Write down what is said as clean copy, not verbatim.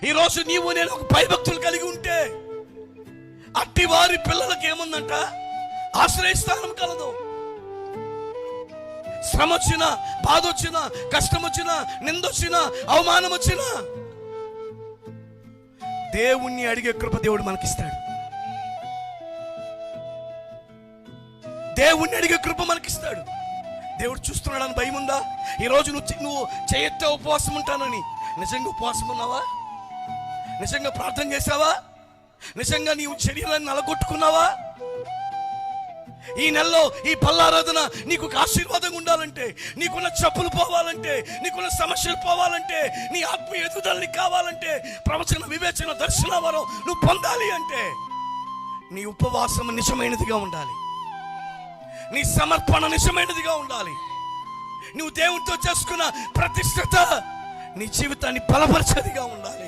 ఈరోజు నీవు నేను ఒక భయభక్తులు కలిగి ఉంటే అట్టి వారి పిల్లలకి ఏముందంట? ఆశ్రయస్థానం కలదు. శ్రమ వచ్చినా, బాధ వచ్చినా, కష్టం వచ్చినా, నిందొచ్చినా, అవమానం వచ్చినా దేవుణ్ణి అడిగే కృప దేవుడు మనకిస్తాడు. దేవుణ్ణి అడిగే కృప మనకిస్తాడు. దేవుడు చూస్తున్నాడని భయం ఉందా? ఈరోజు నువ్వు చేయొత్తే ఉపవాసం ఉంటానని నిజంగా ఉపవాసం ఉన్నావా? నిజంగా ప్రార్థన చేసావా? నిజంగా నీవు శరీరాన్ని నలగొట్టుకున్నావా? ఈ నెలలో ఈ పల్లారాధన నీకు ఒక ఆశీర్వాదంగా ఉండాలంటే, నీకున్న చెప్పులు పోవాలంటే, నీకున్న సమస్యలు పోవాలంటే, నీ ఆత్మీయ ఎదుగుదలని కావాలంటే, ప్రవచన, వివేచన, దర్శన వరం నువ్వు పొందాలి అంటే నీ ఉపవాసం నిజమైనదిగా ఉండాలి. నీ సమర్పణ నిజమైనదిగా ఉండాలి. నువ్వు దేవునితో చేసుకున్న ప్రతిష్టత నీ జీవితాన్ని బలపరిచేదిగా ఉండాలి.